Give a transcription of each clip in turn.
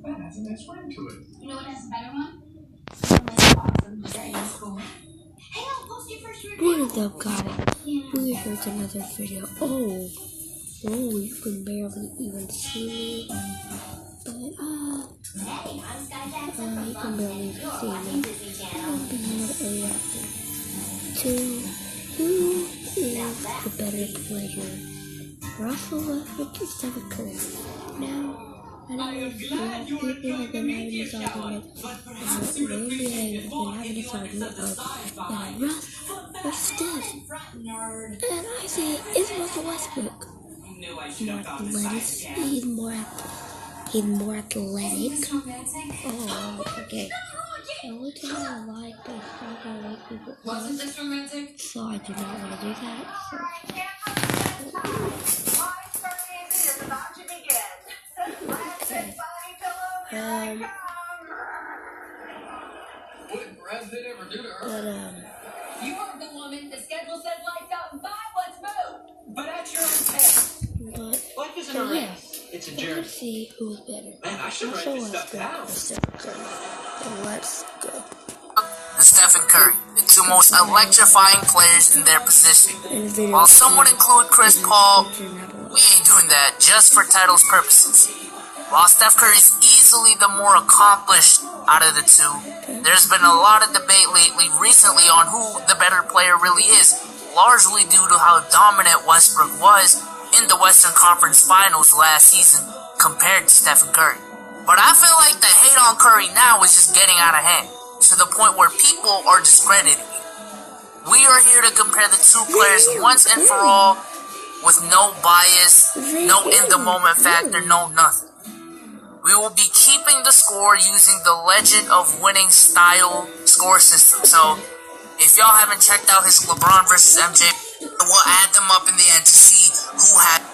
That has a nice ring to it. You know what has a better one? Awesome. Hey, I'll post your first review. What is up, guys? We're here with another video. Oh, you can barely even see me. But, Hey, I'm Skyjack. you can barely even see me. I'll be reacting to who is the better player, Russell Westbrook or Stephen Curry. Now, I know people have been having this argument, the NBA has been having this argument of Russ or Steph. And I say it's Russell Westbrook. More athletic. He's more athletic. Oh, okay. So we can have a like, but it's not gonna make people. Wasn't this romantic? So I do not want to do that. So. You heard the woman. The schedule says lights out in 5. Let's move. But at your own pace. Life isn't a race. It's a journey. Let's see who's better. Man, I should write this stuff down. Let's go. And Stephen Curry, the two most electrifying players in their position. While some would include Chris Paul, we ain't doing that just for titles purposes. While Steph Curry is easily the more accomplished out of the two, there's been a lot of debate recently on who the better player really is, largely due to how dominant Westbrook was in the Western Conference Finals last season compared to Stephen Curry. But I feel like the hate on Curry now is just getting out of hand, to the point where people are discrediting it. We are here to compare the two players once and for all, with no bias, no in-the-moment factor, no nothing. We will be keeping the score using the Legend of Winning style score system. So, if y'all haven't checked out his LeBron versus MJ, we'll add them up in the end to see who had.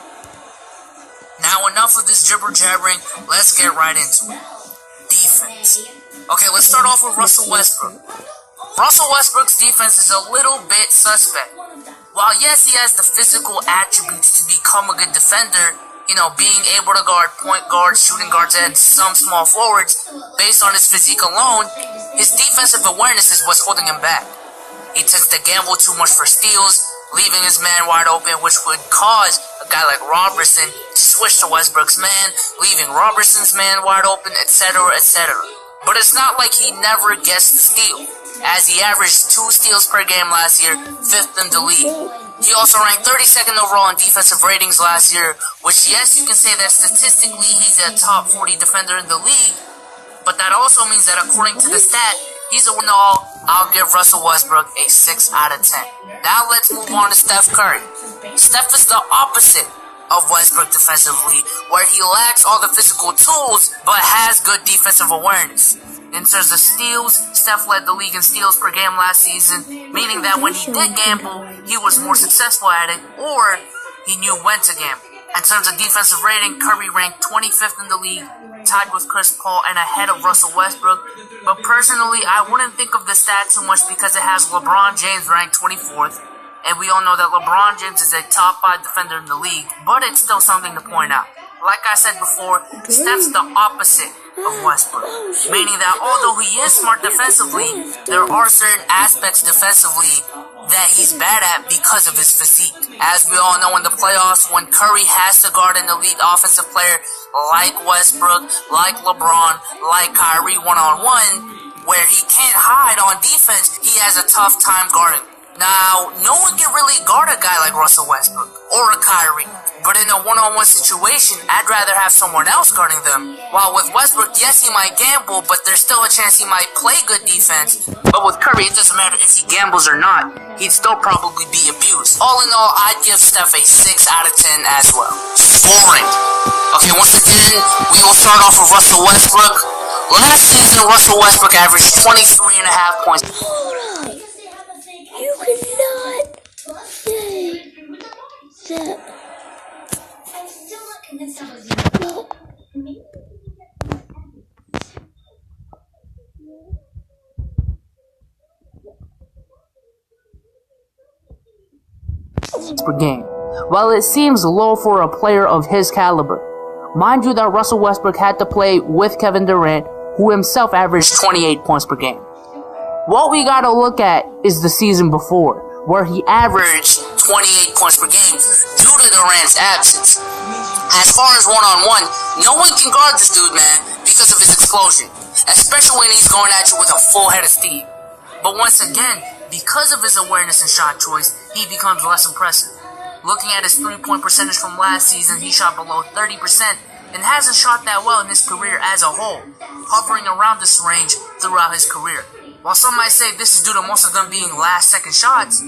Now, enough of this jibber-jabbering. Let's get right into it. Defense. Okay, let's start off with Russell Westbrook. Russell Westbrook's defense is a little bit suspect. While yes, he has the physical attributes to become a good defender, being able to guard point guards, shooting guards, and some small forwards, based on his physique alone, his defensive awareness is what's holding him back. He tends to gamble too much for steals, leaving his man wide open, which would cause a guy like Robertson to switch to Westbrook's man, leaving Robertson's man wide open, etc., etc. But it's not like he never gets the steal, as he averaged 2 steals per game last year, 5th in the league. He also ranked 32nd overall in defensive ratings last year, which yes, you can say that statistically he's a top 40 defender in the league, but that also means that according to the stat, he's a win-all. I'll give Russell Westbrook a 6 out of 10. Now let's move on to Steph Curry. Steph is the opposite of Westbrook defensively, where he lacks all the physical tools, but has good defensive awareness. In terms of steals, Steph led the league in steals per game last season, meaning that when he did gamble, he was more successful at it, or he knew when to gamble. In terms of defensive rating, Curry ranked 25th in the league, tied with Chris Paul and ahead of Russell Westbrook, but personally, I wouldn't think of the stat too much because it has LeBron James ranked 24th, and we all know that LeBron James is a top 5 defender in the league, but it's still something to point out. Like I said before, Steph's the opposite of Westbrook, meaning that although he is smart defensively, there are certain aspects defensively that he's bad at because of his physique. As we all know in the playoffs, when Curry has to guard an elite offensive player like Westbrook, like LeBron, like Kyrie one-on-one, where he can't hide on defense, he has a tough time guarding. Now, no one can really guard a guy like Russell Westbrook or a Kyrie, but in a one-on-one situation, I'd rather have someone else guarding them. While with Westbrook, yes, he might gamble, but there's still a chance he might play good defense. But with Curry, it doesn't matter if he gambles or not, he'd still probably be abused. All in all, I'd give Steph a 6 out of 10 as well. Scoring. Okay, once again, we will start off with Russell Westbrook. Last season, Russell Westbrook averaged 23.5 points. You cannot say that. I'm still not convinced that was per game. While it seems low for a player of his caliber, Mind you that Russell Westbrook had to play with Kevin Durant, who himself averaged 28 points per game. What we gotta look at is the season before, where he averaged 28 points per game due to Durant's absence. As far as one-on-one, no one can guard this dude, man, because of his explosion, especially when he's going at you with a full head of steam. But once again, because of his awareness and shot choice, he becomes less impressive. Looking at his three-point percentage from last season, he shot below 30% and hasn't shot that well in his career as a whole, hovering around this range throughout his career. While some might say this is due to most of them being last-second shots,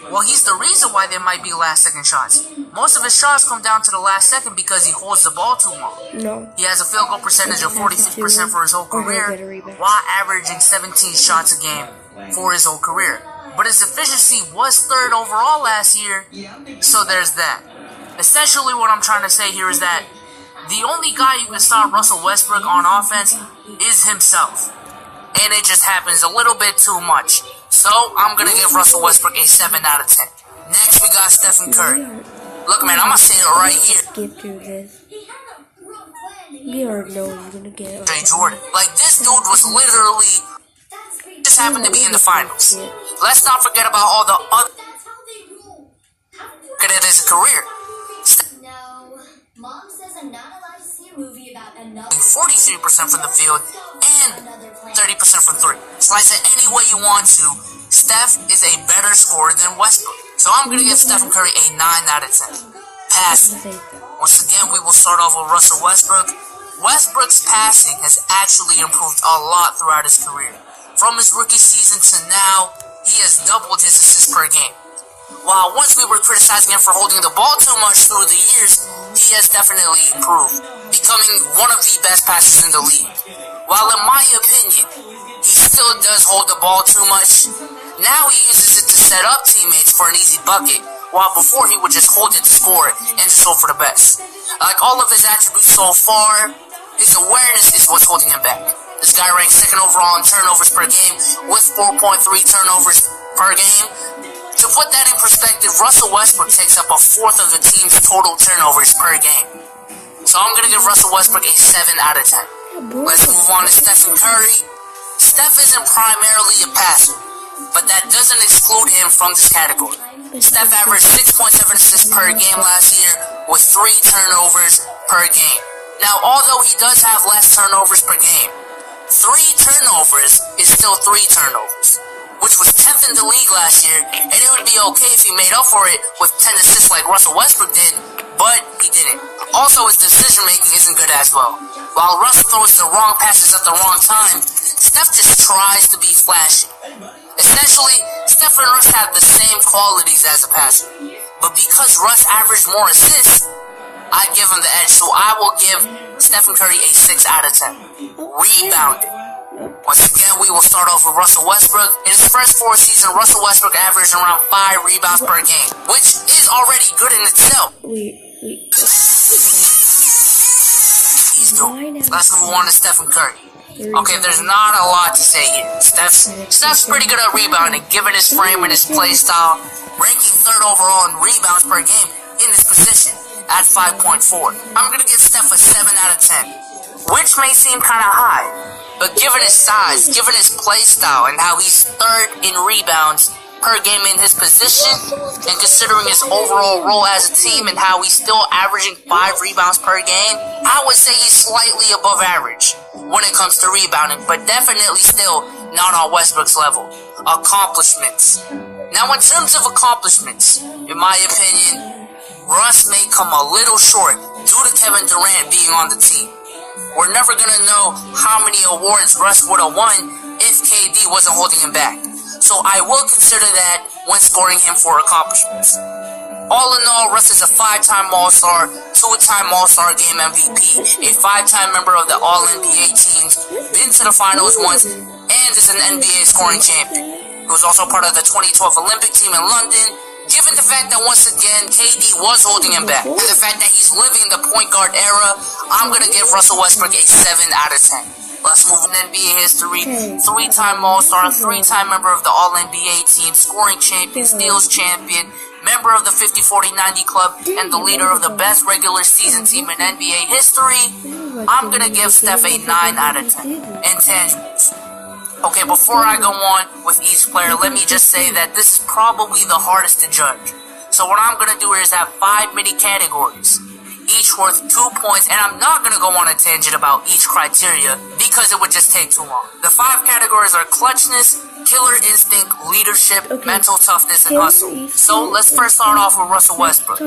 well, he's the reason why they might be last-second shots. Most of his shots come down to the last second because he holds the ball too long. No. He has a field goal percentage of 46% for his whole career, while averaging 17 shots a game for his whole career. But his efficiency was third overall last year, so there's that. Essentially, what I'm trying to say here is that the only guy who can stop Russell Westbrook on offense is himself. And it just happens a little bit too much. So, I'm going to give Russell Westbrook a 7 out of 10. Next, we got Stephen Curry. Look, man, I'm going to say it right here. Skip through this. We already know he's going to get it. Jay Jordan. Like, this dude was literally just happened to be in the finals. Let's not forget about all the other look at it as a career. No, Mom says I'm not allowed to see a movie about another 43% from the field and 30% from three. Slice it any way you want to. Steph is a better scorer than Westbrook. So I'm going to give Stephen Curry a 9 out of 10. Passing. Once again, we will start off with Russell Westbrook. Westbrook's passing has actually improved a lot throughout his career. From his rookie season to now, he has doubled his assists per game. While once we were criticizing him for holding the ball too much through the years, he has definitely improved, becoming one of the best passers in the league. While in my opinion, he still does hold the ball too much, now he uses it to set up teammates for an easy bucket, while before he would just hold it to score and just hope for the best. Like all of his attributes so far, his awareness is what's holding him back. This guy ranks second overall in turnovers per game with 4.3 turnovers per game. To put that in perspective, Russell Westbrook takes up a fourth of the team's total turnovers per game. So I'm going to give Russell Westbrook a 7 out of 10. Let's move on to Stephen Curry. Steph isn't primarily a passer, but that doesn't exclude him from this category. Steph averaged 6.7 assists per game last year with 3 turnovers per game. Now, although he does have less turnovers per game, 3 turnovers is still 3 turnovers, which was 10th in the league last year, and it would be okay if he made up for it with 10 assists like Russell Westbrook did, but he didn't. Also, his decision-making isn't good as well. While Russ throws the wrong passes at the wrong time, Steph just tries to be flashy. Essentially, Steph and Russ have the same qualities as a passer, but because Russ averaged more assists, I give him the edge, so I will give Stephen Curry a 6 out of 10. Rebounding. Once again, we will start off with Russell Westbrook. In his first 4 seasons, Russell Westbrook averaged around 5 rebounds per game, which is already good in itself. Let's move on to Stephen Curry. Okay, there's not a lot to say here. Steph's pretty good at rebounding, given his frame and his play style, ranking 3rd overall in rebounds per game in this position at 5.4. I'm going to give Steph a 7 out of 10, which may seem kind of high, but given his size, given his play style, and how he's 3rd in rebounds per game in his position, and considering his overall role as a team and how he's still averaging 5 rebounds per game, I would say he's slightly above average when it comes to rebounding, but definitely still not on Westbrook's level. Accomplishments. Now, in terms of accomplishments, in my opinion, Russ may come a little short due to Kevin Durant being on the team. We're never going to know how many awards Russ would have won if KD wasn't holding him back. So I will consider that when scoring him for accomplishments. All in all, Russ is a 5-time All-Star, 2-time All-Star Game MVP, a 5-time member of the All-NBA teams, been to the finals once, and is an NBA scoring champion. He was also part of the 2012 Olympic team in London. Given the fact that once again KD was holding him back, and the fact that he's living the point guard era, I'm going to give Russell Westbrook a 7 out of 10. Let's move on to NBA history. 3-time All-Star, 3-time member of the All-NBA team, scoring champion, steals champion, member of the 50-40-90 club, and the leader of the best regular season team in NBA history, I'm gonna give Steph a 9 out of 10. Intangibles. Okay, before I go on with each player, let me just say that this is probably the hardest to judge. So what I'm gonna do is have 5 mini categories, each worth 2 points, and I'm not gonna go on a tangent about each criteria because it would just take too long. The 5 categories are clutchness, killer instinct, leadership, mental toughness, and hustle. So let's first start off with Russell Westbrook.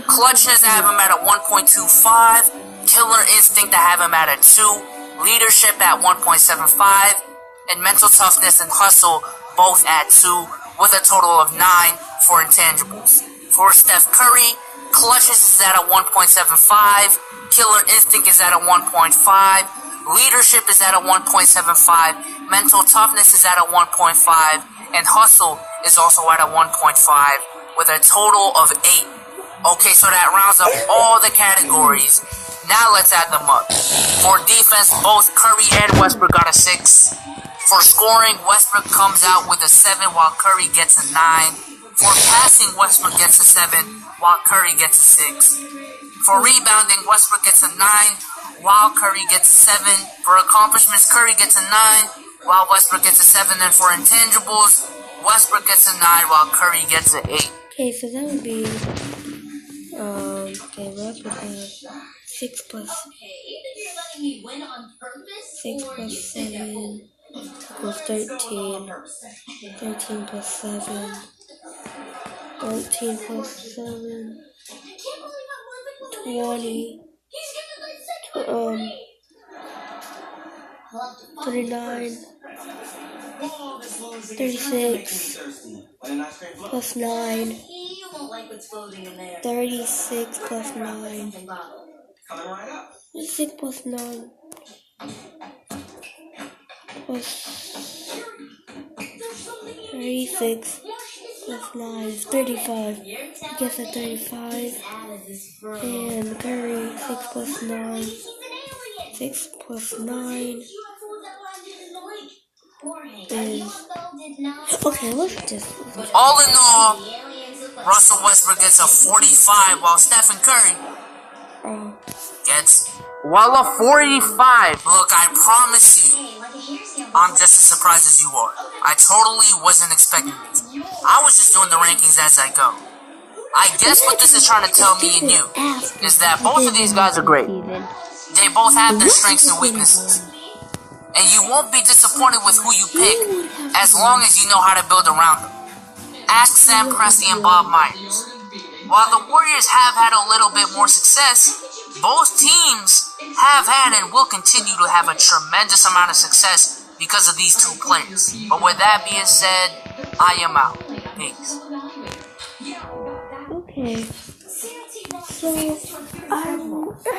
Clutchness, I have him at a 1.25. Killer instinct, I have him at a 2. Leadership at 1.75. And mental toughness and hustle both at 2, with a total of 9 for intangibles. For Steph Curry, clutchness is at a 1.75. Killer instinct is at a 1.5. Leadership is at a 1.75. Mental toughness is at a 1.5. And hustle is also at a 1.5, with a total of 8. Okay, so that rounds up all the categories. Now let's add them up. For defense, both Curry and Westbrook got a 6. For scoring, Westbrook comes out with a 7 while Curry gets a 9. For passing, Westbrook gets a 7 while Curry gets a 6. For rebounding, Westbrook gets a 9 while Curry gets a 7. For accomplishments, Curry gets a 9 while Westbrook gets a 7. And for intangibles, Westbrook gets a 9 while Curry gets an 8. Okay, so that would be, okay, Westbrook has 6 plus 6 plus 7 equals 13. 13 plus 7. 13 plus 7. 20. 39. 36 plus 9. 36 plus 9. 36 plus 9. Plus 36 plus 9 is 35. I guess at 35. And Curry, 6 plus 9. 6 plus 9 is... Okay, let's just... All in all, Russell Westbrook gets a 45 while Stephen Curry gets... Well, a 45. Look, I promise you, I'm just as surprised as you are. I totally wasn't expecting this. I was just doing the rankings as I go. I guess what this is trying to tell me and you is that both of these guys are great. They both have their strengths and weaknesses. And you won't be disappointed with who you pick as long as you know how to build around them. Ask Sam Presti and Bob Myers. While the Warriors have had a little bit more success, both teams have had and will continue to have a tremendous amount of success because of these two players. But with that being said, I am out. Peace. Okay. So, I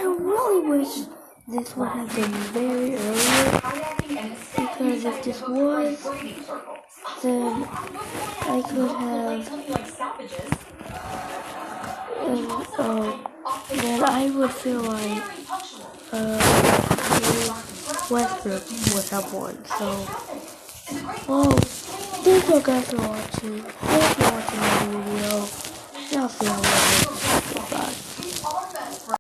really wish this would have been very early, because if this was, then I could have, then I would feel like Westbrook would have won. So, well, thank you guys for watching. Thanks for watching my video. I'll see you later.